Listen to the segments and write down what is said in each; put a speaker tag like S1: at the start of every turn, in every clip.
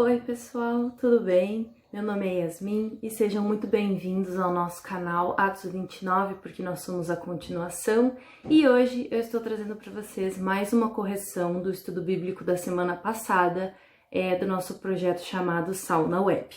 S1: Oi pessoal, tudo bem? Meu nome é Yasmin e sejam muito bem-vindos ao nosso canal Atos 29, porque nós somos a continuação e hoje eu estou trazendo para vocês mais uma correção do estudo bíblico da semana passada, do nosso projeto chamado Sal na Web.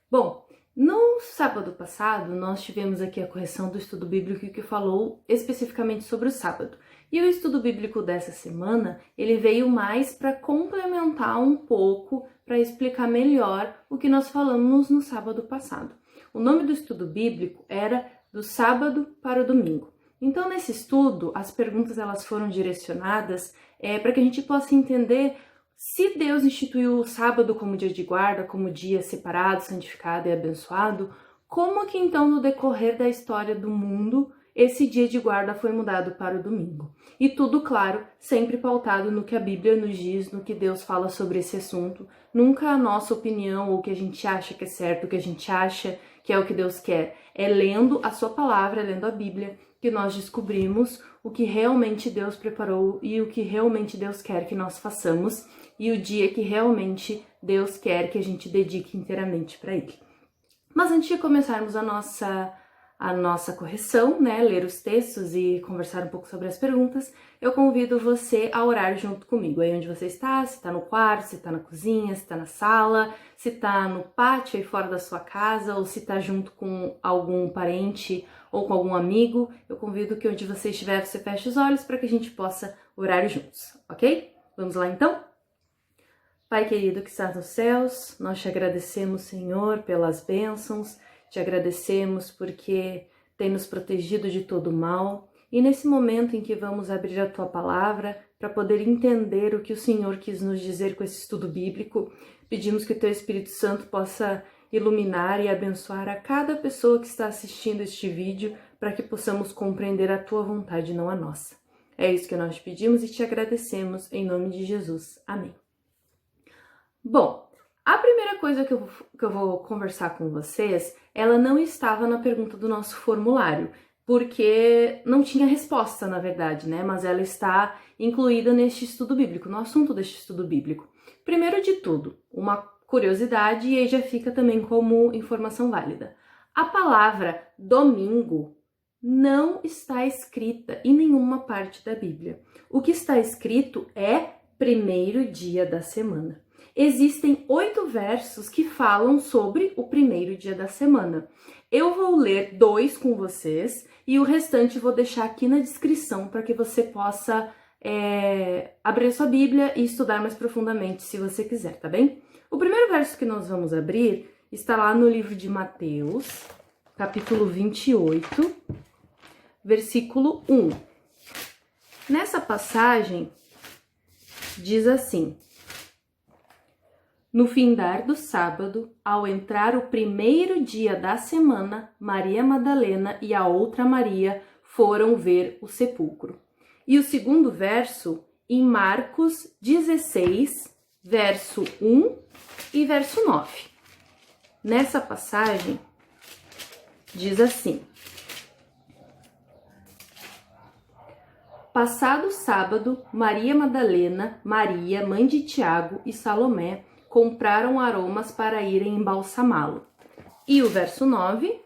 S1: Bom, no sábado passado nós tivemos aqui a correção do estudo bíblico que falou especificamente sobre o sábado. E o estudo bíblico dessa semana, ele veio mais para complementar um pouco, para explicar melhor o que nós falamos no sábado passado. O nome do estudo bíblico era do sábado para o domingo. Então, nesse estudo, as perguntas elas foram direcionadas para que a gente possa entender se Deus instituiu o sábado como dia de guarda, como dia separado, santificado e abençoado, como que então no decorrer da história do mundo esse dia de guarda foi mudado para o domingo. E tudo, claro, sempre pautado no que a Bíblia nos diz, no que Deus fala sobre esse assunto. Nunca a nossa opinião ou o que a gente acha que é certo, o que a gente acha que é o que Deus quer. É lendo a sua palavra, lendo a Bíblia, que nós descobrimos o que realmente Deus preparou e o que realmente Deus quer que nós façamos e o dia que realmente Deus quer que a gente dedique inteiramente para Ele. Mas antes de começarmos a nossa correção, né, ler os textos e conversar um pouco sobre as perguntas, eu convido você a orar junto comigo, aí onde você está, se está no quarto, se está na cozinha, se está na sala, se está no pátio aí fora da sua casa, ou se está junto com algum parente ou com algum amigo, eu convido que onde você estiver, você feche os olhos para que a gente possa orar juntos, ok? Vamos lá então? Pai querido que está nos céus, nós te agradecemos, Senhor, pelas bênçãos, te agradecemos porque tem nos protegido de todo mal e nesse momento em que vamos abrir a Tua Palavra para poder entender o que o Senhor quis nos dizer com esse estudo bíblico, pedimos que o Teu Espírito Santo possa iluminar e abençoar a cada pessoa que está assistindo este vídeo para que possamos compreender a Tua vontade e não a nossa. É isso que nós te pedimos e te agradecemos em nome de Jesus. Amém. Bom, a primeira coisa que eu vou conversar com vocês, ela não estava na pergunta do nosso formulário, porque não tinha resposta, na verdade, né? Mas ela está incluída neste estudo bíblico, no assunto deste estudo bíblico. Primeiro de tudo, uma curiosidade e aí já fica também como informação válida. A palavra domingo não está escrita em nenhuma parte da Bíblia. O que está escrito é primeiro dia da semana. Existem 8 versos que falam sobre o primeiro dia da semana. Eu vou ler 2 com vocês e o restante vou deixar aqui na descrição para que você possa abrir sua Bíblia e estudar mais profundamente, se você quiser, tá bem? O primeiro verso que nós vamos abrir está lá no livro de Mateus, capítulo 28, versículo 1. Nessa passagem, diz assim: No findar do sábado, ao entrar o primeiro dia da semana, Maria Madalena e a outra Maria foram ver o sepulcro. E o segundo verso, em Marcos 16, verso 1 e verso 9. Nessa passagem, diz assim: Passado o sábado, Maria Madalena, Maria, mãe de Tiago e Salomé, compraram aromas para irem embalsamá-lo. E o verso 9: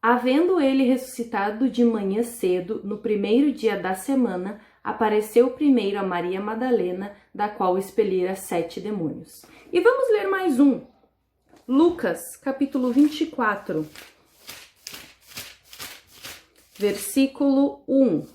S1: Havendo ele ressuscitado de manhã cedo, no primeiro dia da semana, apareceu primeiro a Maria Madalena, da qual expelira 7 demônios. E vamos ler mais um. Lucas, capítulo 24, versículo 1,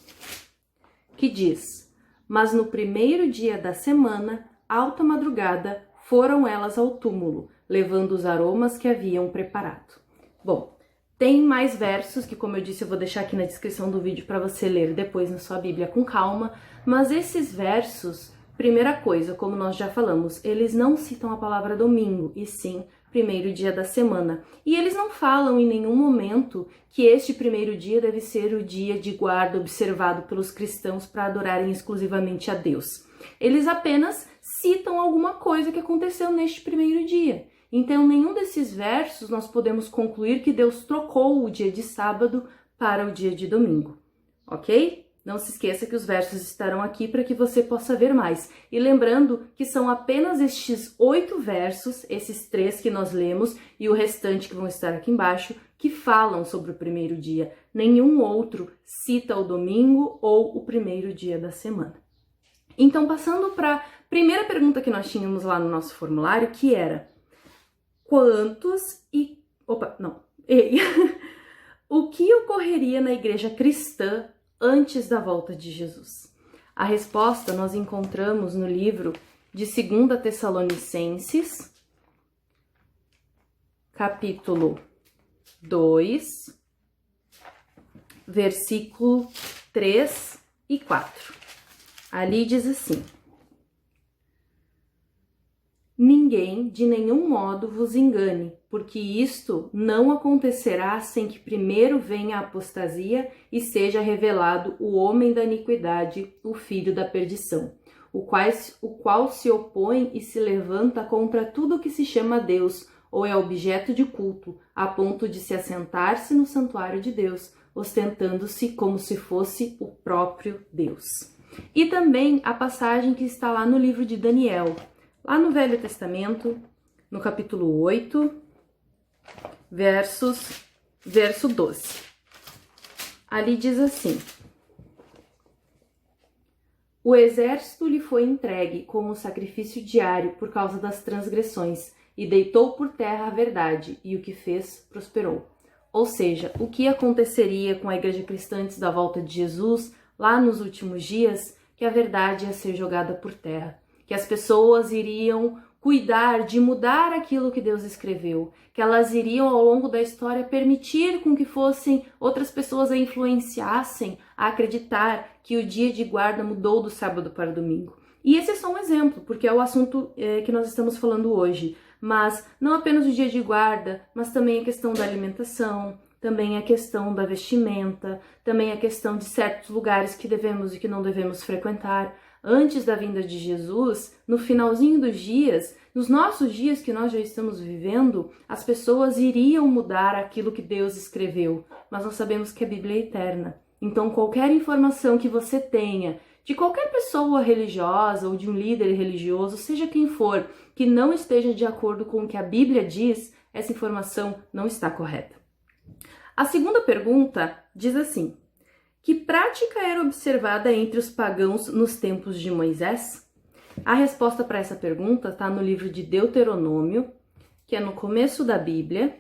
S1: que diz: Mas no primeiro dia da semana, alta madrugada, foram elas ao túmulo, levando os aromas que haviam preparado. Bom, tem mais versos que, como eu disse, eu vou deixar aqui na descrição do vídeo para você ler depois na sua Bíblia com calma, mas esses versos, primeira coisa, como nós já falamos, eles não citam a palavra domingo, e sim primeiro dia da semana. E eles não falam em nenhum momento que este primeiro dia deve ser o dia de guarda observado pelos cristãos para adorarem exclusivamente a Deus. Eles apenas citam alguma coisa que aconteceu neste primeiro dia. Então, nenhum desses versos nós podemos concluir que Deus trocou o dia de sábado para o dia de domingo, ok? Não se esqueça que os versos estarão aqui para que você possa ver mais. E lembrando que são apenas estes 8 versos, esses 3 que nós lemos e o restante que vão estar aqui embaixo, que falam sobre o primeiro dia. Nenhum outro cita o domingo ou o primeiro dia da semana. Então, passando para a primeira pergunta que nós tínhamos lá no nosso formulário, que era: quantos e... Opa, não. Ei. O que ocorreria na igreja cristã antes da volta de Jesus? A resposta nós encontramos no livro de 2 Tessalonicenses, capítulo 2, versículo 3 e 4. Ali diz assim: ninguém de nenhum modo vos engane, porque isto não acontecerá sem que primeiro venha a apostasia e seja revelado o homem da iniquidade, o filho da perdição, o qual se opõe e se levanta contra tudo que se chama Deus ou é objeto de culto, a ponto de se assentar-se no santuário de Deus, ostentando-se como se fosse o próprio Deus. E também a passagem que está lá no livro de Daniel, lá no Velho Testamento, no capítulo 8, verso 12. Ali diz assim: o exército lhe foi entregue como sacrifício diário por causa das transgressões, e deitou por terra a verdade, e o que fez prosperou. Ou seja, o que aconteceria com a igreja cristã antes da volta de Jesus, lá nos últimos dias, que a verdade ia ser jogada por terra, que as pessoas iriam cuidar de mudar aquilo que Deus escreveu, que elas iriam ao longo da história permitir com que fossem outras pessoas a influenciassem a acreditar que o dia de guarda mudou do sábado para o domingo. E esse é só um exemplo, porque é o assunto que nós estamos falando hoje. Mas não apenas o dia de guarda, mas também a questão da alimentação, também a questão da vestimenta, também a questão de certos lugares que devemos e que não devemos frequentar. Antes da vinda de Jesus, no finalzinho dos dias, nos nossos dias que nós já estamos vivendo, as pessoas iriam mudar aquilo que Deus escreveu, mas nós sabemos que a Bíblia é eterna. Então, qualquer informação que você tenha de qualquer pessoa religiosa ou de um líder religioso, seja quem for, que não esteja de acordo com o que a Bíblia diz, essa informação não está correta. A segunda pergunta diz assim: que prática era observada entre os pagãos nos tempos de Moisés? A resposta para essa pergunta está no livro de Deuteronômio, que é no começo da Bíblia,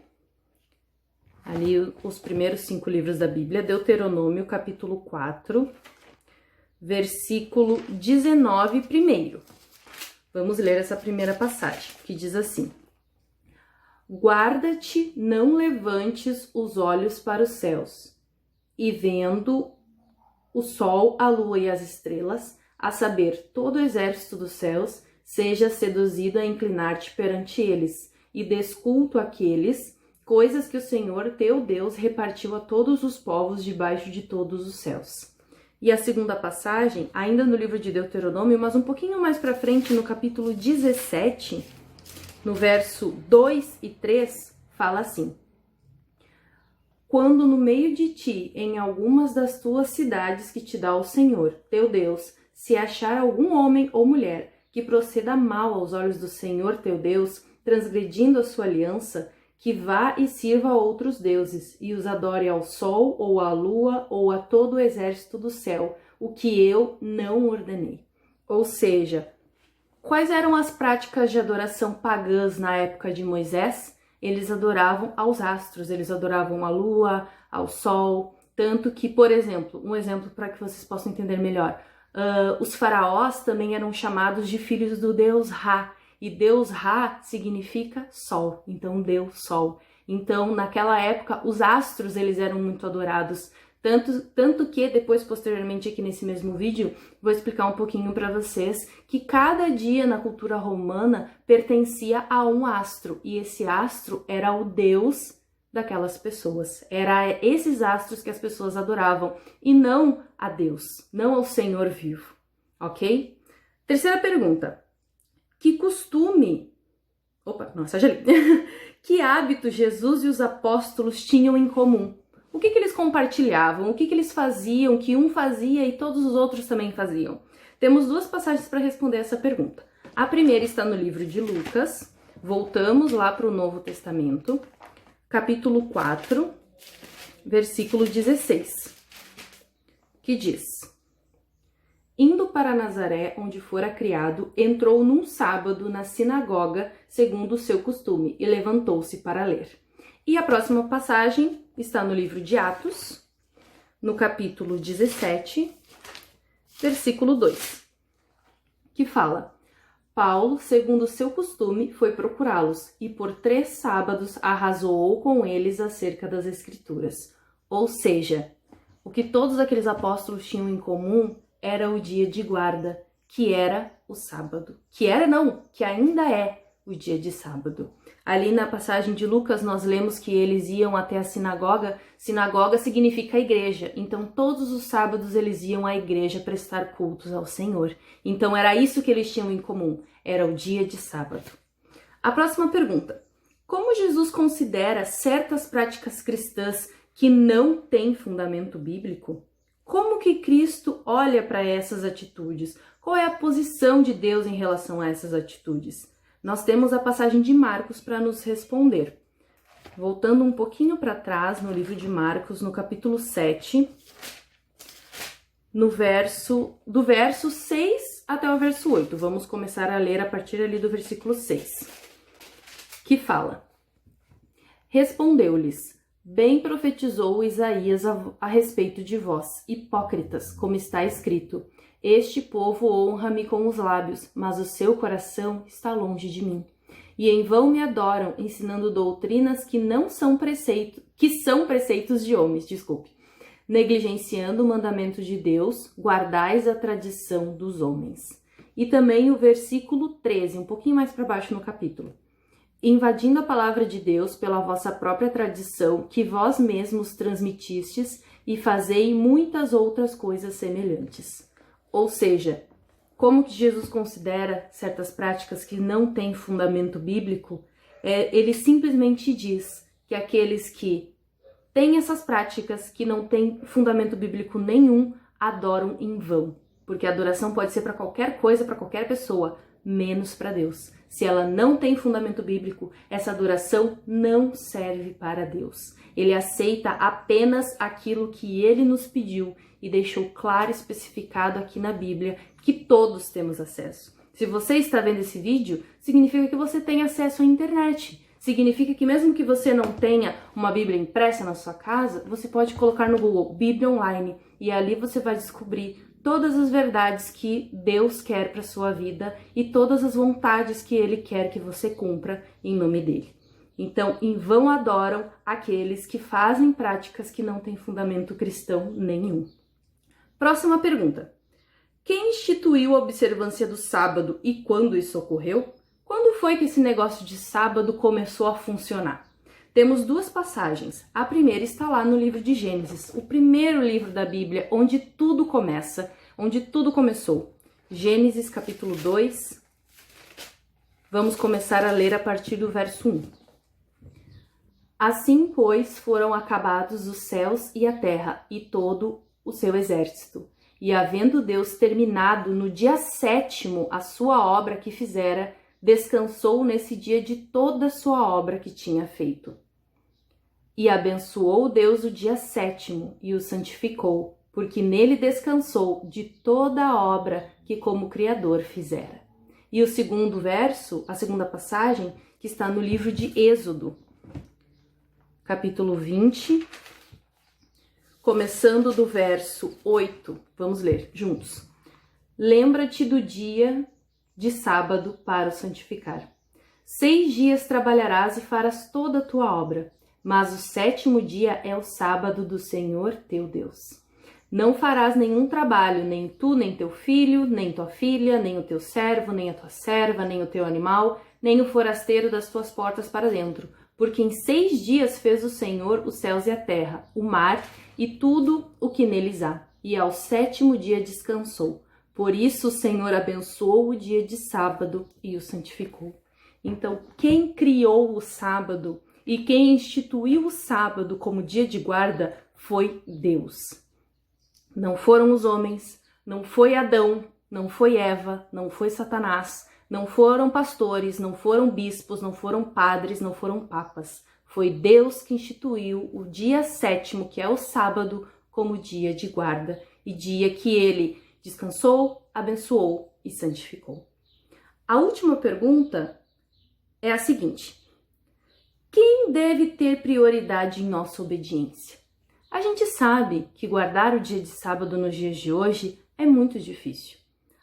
S1: ali os primeiros 5 livros da Bíblia, Deuteronômio, capítulo 4, versículo 19 primeiro. Vamos ler essa primeira passagem, que diz assim: guarda-te, não levantes os olhos para os céus, e vendo o sol, a lua e as estrelas, a saber, todo o exército dos céus, seja seduzido a inclinar-te perante eles, e des culto àqueles, coisas que o Senhor teu Deus repartiu a todos os povos debaixo de todos os céus. E a segunda passagem, ainda no livro de Deuteronômio, mas um pouquinho mais para frente, no capítulo 17, no verso 2 e 3, fala assim: quando no meio de ti, em algumas das tuas cidades que te dá o Senhor, teu Deus, se achar algum homem ou mulher que proceda mal aos olhos do Senhor teu Deus, transgredindo a sua aliança, que vá e sirva a outros deuses, e os adore ao sol, ou à lua, ou a todo o exército do céu, o que eu não ordenei. Ou seja, quais eram as práticas de adoração pagãs na época de Moisés? Eles adoravam aos astros, eles adoravam a lua, ao sol, tanto que, por exemplo, um exemplo para que vocês possam entender melhor, os faraós também eram chamados de filhos do deus Ra, e Deus Ra significa sol, então Deus Sol. Então, naquela época, os astros eles eram muito adorados, tanto que depois, posteriormente, aqui nesse mesmo vídeo, vou explicar um pouquinho para vocês que cada dia na cultura romana pertencia a um astro, e esse astro era o deus daquelas pessoas. Era esses astros que as pessoas adoravam, e não a Deus, não ao Senhor vivo, ok? Terceira pergunta. Que costume, que hábito Jesus e os apóstolos tinham em comum? O que eles compartilhavam? O que eles faziam que um fazia e todos os outros também faziam? Temos duas passagens para responder essa pergunta. A primeira está no livro de Lucas. Voltamos lá para o Novo Testamento, capítulo 4, versículo 16, que diz: Indo para Nazaré, onde fora criado, entrou num sábado na sinagoga, segundo o seu costume, e levantou-se para ler. E a próxima passagem está no livro de Atos, no capítulo 17, versículo 2, que fala: Paulo, segundo o seu costume, foi procurá-los, e por 3 sábados arrazoou com eles acerca das Escrituras. Ou seja, o que todos aqueles apóstolos tinham em comum era o dia de guarda, que era o sábado. Que ainda é o dia de sábado. Ali na passagem de Lucas nós lemos que eles iam até a sinagoga. Sinagoga significa igreja, então todos os sábados eles iam à igreja prestar cultos ao Senhor. Então era isso que eles tinham em comum, era o dia de sábado. A próxima pergunta: como Jesus considera certas práticas cristãs que não têm fundamento bíblico? Como que Cristo olha para essas atitudes? Qual é a posição de Deus em relação a essas atitudes? Nós temos a passagem de Marcos para nos responder. Voltando um pouquinho para trás, no livro de Marcos, no capítulo 7, do verso 6 até o verso 8. Vamos começar a ler a partir ali do versículo 6, que fala: Respondeu-lhes: Bem profetizou Isaías a respeito de vós, hipócritas, como está escrito: Este povo honra-me com os lábios, mas o seu coração está longe de mim. E em vão me adoram, ensinando doutrinas que são preceitos de homens, negligenciando o mandamento de Deus, guardais a tradição dos homens. E também o versículo 13, um pouquinho mais para baixo no capítulo: Invadindo a palavra de Deus pela vossa própria tradição, que vós mesmos transmitistes, e fazei muitas outras coisas semelhantes. Ou seja, como que Jesus considera certas práticas que não têm fundamento bíblico? Ele simplesmente diz que aqueles que têm essas práticas que não têm fundamento bíblico nenhum, adoram em vão. Porque a adoração pode ser para qualquer coisa, para qualquer pessoa, menos para Deus. Se ela não tem fundamento bíblico, essa adoração não serve para Deus. Ele aceita apenas aquilo que ele nos pediu e deixou claro e especificado aqui na Bíblia que todos temos acesso. Se você está vendo esse vídeo, significa que você tem acesso à internet. Significa que mesmo que você não tenha uma Bíblia impressa na sua casa, você pode colocar no Google Bíblia Online e ali você vai descobrir todas as verdades que Deus quer para sua vida e todas as vontades que Ele quer que você cumpra em nome dEle. Então, em vão adoram aqueles que fazem práticas que não têm fundamento cristão nenhum. Próxima pergunta: quem instituiu a observância do sábado e quando isso ocorreu? Quando foi que esse negócio de sábado começou a funcionar? Temos duas passagens. A primeira está lá no livro de Gênesis, o primeiro livro da Bíblia, onde tudo começa, onde tudo começou. Gênesis capítulo 2. Vamos começar a ler a partir do verso 1. Assim, pois, foram acabados os céus e a terra e todo o seu exército. E havendo Deus terminado no dia 7º a sua obra que fizera, descansou nesse dia de toda a sua obra que tinha feito. E abençoou Deus o dia 7º e o santificou, porque nele descansou de toda a obra que como Criador fizera. E o segundo verso, a segunda passagem, que está no livro de Êxodo, capítulo 20, começando do verso 8. Vamos ler juntos. Lembra-te do dia de sábado para o santificar. 6 dias trabalharás e farás toda a tua obra, mas o 7º dia é o sábado do Senhor teu Deus. Não farás nenhum trabalho, nem tu, nem teu filho, nem tua filha, nem o teu servo, nem a tua serva, nem o teu animal, nem o forasteiro das tuas portas para dentro, porque em 6 dias fez o Senhor os céus e a terra, o mar e tudo o que neles há, e ao 7º dia descansou. Por isso o Senhor abençoou o dia de sábado e o santificou. Então, quem criou o sábado e quem instituiu o sábado como dia de guarda foi Deus. Não foram os homens, não foi Adão, não foi Eva, não foi Satanás, não foram pastores, não foram bispos, não foram padres, não foram papas. Foi Deus que instituiu o dia sétimo, que é o sábado, como dia de guarda e dia que ele descansou, abençoou e santificou. A última pergunta é a seguinte: quem deve ter prioridade em nossa obediência? A gente sabe que guardar o dia de sábado nos dias de hoje é muito difícil.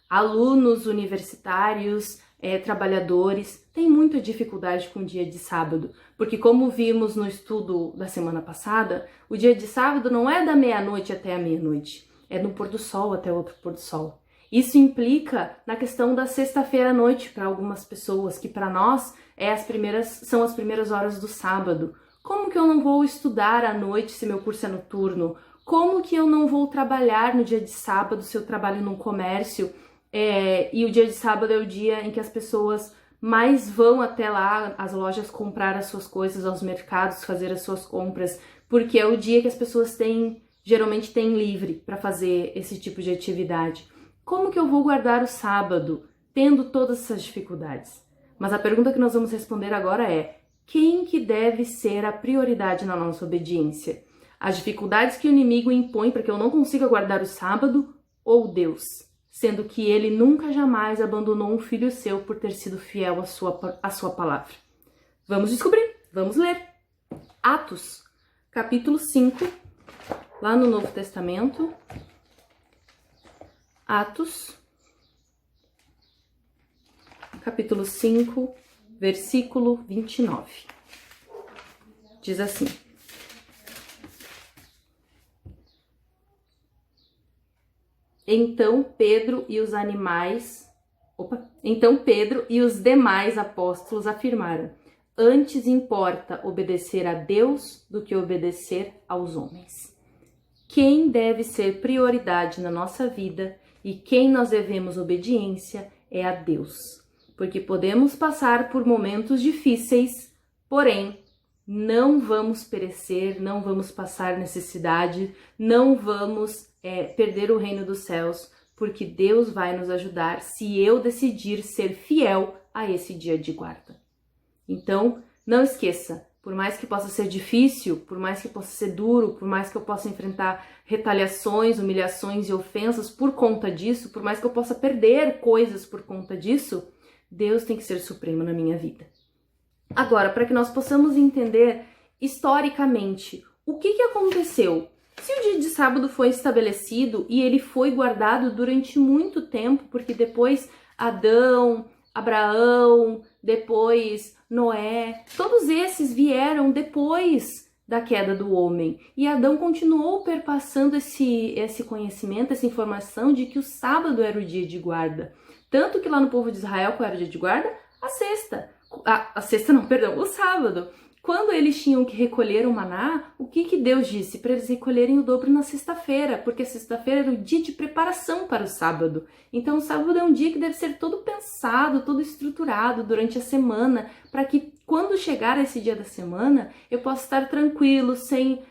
S1: Alunos, universitários, trabalhadores têm muita dificuldade com o dia de sábado, porque como vimos no estudo da semana passada, o dia de sábado não é da meia-noite até a meia-noite, é do pôr do sol até outro pôr do sol. Isso implica na questão da sexta-feira à noite para algumas pessoas, que para nós são as primeiras horas do sábado. Como que eu não vou estudar à noite se meu curso é noturno? Como que eu não vou trabalhar no dia de sábado se eu trabalho num comércio? E o dia de sábado é o dia em que as pessoas mais vão até lá, as lojas, comprar as suas coisas, aos mercados, fazer as suas compras, porque é o dia que as pessoas geralmente têm livre para fazer esse tipo de atividade. Como que eu vou guardar o sábado, tendo todas essas dificuldades? Mas a pergunta que nós vamos responder agora é: quem que deve ser a prioridade na nossa obediência? As dificuldades que o inimigo impõe para que eu não consiga guardar o sábado ou Deus? Sendo que ele nunca jamais abandonou um filho seu por ter sido fiel à sua palavra. Vamos descobrir, vamos ler. Atos, capítulo 5, lá no Novo Testamento. Atos, capítulo 5, versículo 29. Diz assim: Então Pedro e os demais apóstolos afirmaram: antes importa obedecer a Deus do que obedecer aos homens. Quem deve ser prioridade na nossa vida e quem nós devemos obediência é a Deus. Porque podemos passar por momentos difíceis, porém, não vamos perecer, não vamos passar necessidade, não vamos perder o reino dos céus, porque Deus vai nos ajudar se eu decidir ser fiel a esse dia de guarda. Então, não esqueça, por mais que possa ser difícil, por mais que possa ser duro, por mais que eu possa enfrentar retaliações, humilhações e ofensas por conta disso, por mais que eu possa perder coisas por conta disso, Deus tem que ser supremo na minha vida. Agora, para que nós possamos entender historicamente o que aconteceu, se o dia de sábado foi estabelecido e ele foi guardado durante muito tempo, porque depois Adão, Abraão, depois Noé, todos esses vieram depois da queda do homem. E Adão continuou perpassando esse conhecimento, essa informação de que o sábado era o dia de guarda. Tanto que lá no povo de Israel, qual era o dia de guarda? O sábado. Quando eles tinham que recolher o maná, o que Deus disse? Para eles recolherem o dobro na sexta-feira, porque a sexta-feira era o dia de preparação para o sábado. Então o sábado é um dia que deve ser todo pensado, todo estruturado durante a semana, para que quando chegar esse dia da semana, eu possa estar tranquilo, sem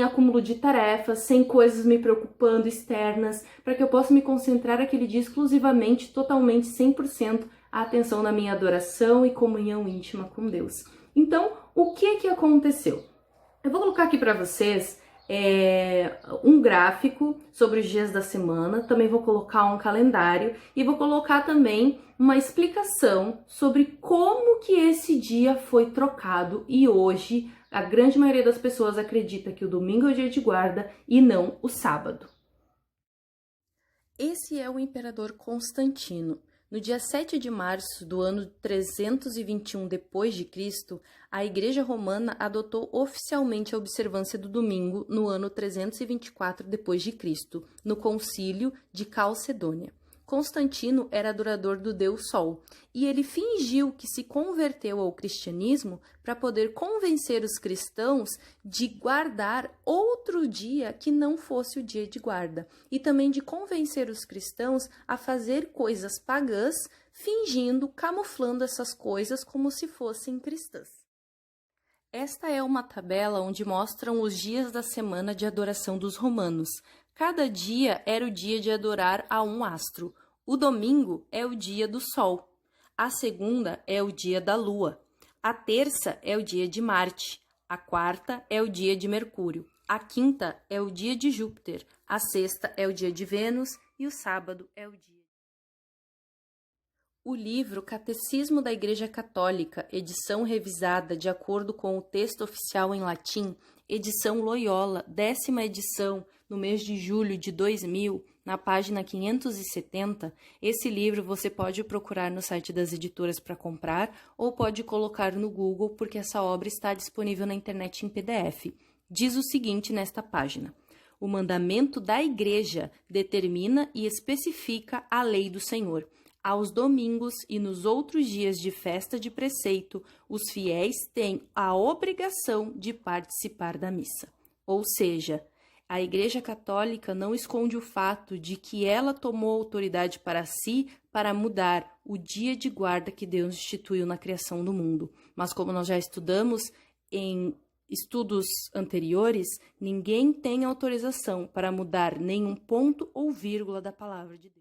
S1: acúmulo de tarefas, sem coisas me preocupando externas, para que eu possa me concentrar aquele dia exclusivamente, totalmente, 100% a atenção na minha adoração e comunhão íntima com Deus. Então, o que aconteceu? Eu vou colocar aqui para vocês um gráfico sobre os dias da semana, também vou colocar um calendário e vou colocar também uma explicação sobre como que esse dia foi trocado e hoje a grande maioria das pessoas acredita que o domingo é o dia de guarda e não o sábado. Esse é o imperador Constantino. No dia 7 de março do ano 321 d.C., a Igreja Romana adotou oficialmente a observância do domingo no ano 324 d.C., no Concílio de Calcedônia. Constantino era adorador do deus Sol, e ele fingiu que se converteu ao cristianismo para poder convencer os cristãos de guardar outro dia que não fosse o dia de guarda, e também de convencer os cristãos a fazer coisas pagãs, fingindo, camuflando essas coisas como se fossem cristãs. Esta é uma tabela onde mostram os dias da semana de adoração dos romanos. Cada dia era o dia de adorar a um astro. O domingo é o dia do sol. A segunda é o dia da lua. A terça é o dia de Marte. A quarta é o dia de Mercúrio. A quinta é o dia de Júpiter. A sexta é o dia de Vênus e o sábado é o dia. O livro Catecismo da Igreja Católica, edição revisada de acordo com o texto oficial em latim, edição Loyola, 10ª edição, no mês de julho de 2000, na página 570, esse livro você pode procurar no site das editoras para comprar ou pode colocar no Google porque essa obra está disponível na internet em PDF. Diz o seguinte nesta página: o mandamento da Igreja determina e especifica a lei do Senhor. Aos domingos e nos outros dias de festa de preceito, os fiéis têm a obrigação de participar da missa. Ou seja, a Igreja Católica não esconde o fato de que ela tomou autoridade para si para mudar o dia de guarda que Deus instituiu na criação do mundo. Mas como nós já estudamos em estudos anteriores, ninguém tem autorização para mudar nenhum ponto ou vírgula da palavra de Deus.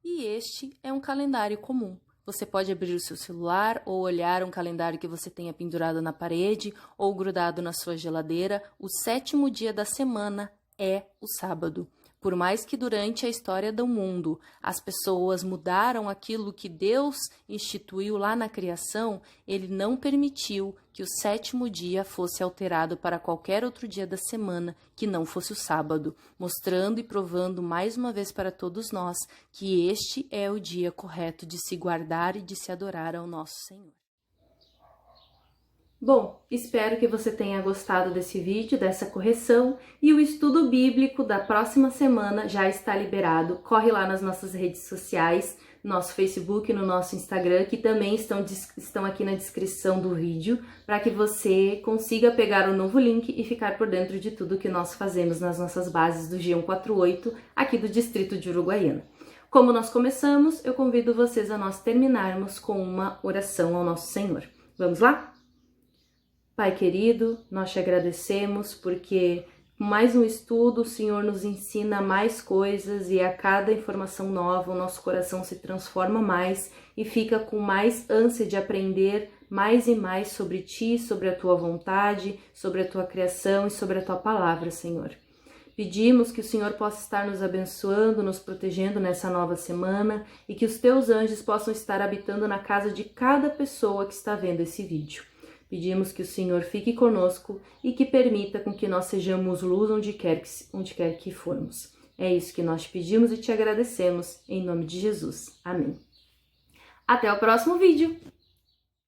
S1: E este é um calendário comum. Você pode abrir o seu celular ou olhar um calendário que você tenha pendurado na parede ou grudado na sua geladeira. O 7º dia da semana é o sábado. Por mais que durante a história do mundo as pessoas mudaram aquilo que Deus instituiu lá na criação, Ele não permitiu que o 7º dia fosse alterado para qualquer outro dia da semana que não fosse o sábado, mostrando e provando mais uma vez para todos nós que este é o dia correto de se guardar e de se adorar ao nosso Senhor. Bom, espero que você tenha gostado desse vídeo, dessa correção, e o estudo bíblico da próxima semana já está liberado. Corre lá nas nossas redes sociais, no nosso Facebook e no nosso Instagram, que também estão aqui na descrição do vídeo, para que você consiga pegar o novo link e ficar por dentro de tudo que nós fazemos nas nossas bases do G148, aqui do Distrito de Uruguaiana. Como nós começamos, eu convido vocês a nós terminarmos com uma oração ao nosso Senhor. Vamos lá? Pai querido, nós te agradecemos porque com mais um estudo o Senhor nos ensina mais coisas e a cada informação nova o nosso coração se transforma mais e fica com mais ânsia de aprender mais e mais sobre Ti, sobre a Tua vontade, sobre a Tua criação e sobre a Tua palavra, Senhor. Pedimos que o Senhor possa estar nos abençoando, nos protegendo nessa nova semana e que os Teus anjos possam estar habitando na casa de cada pessoa que está vendo esse vídeo. Pedimos que o Senhor fique conosco e que permita com que nós sejamos luz onde quer que formos. É isso que nós te pedimos e te agradecemos, em nome de Jesus. Amém. Até o próximo vídeo!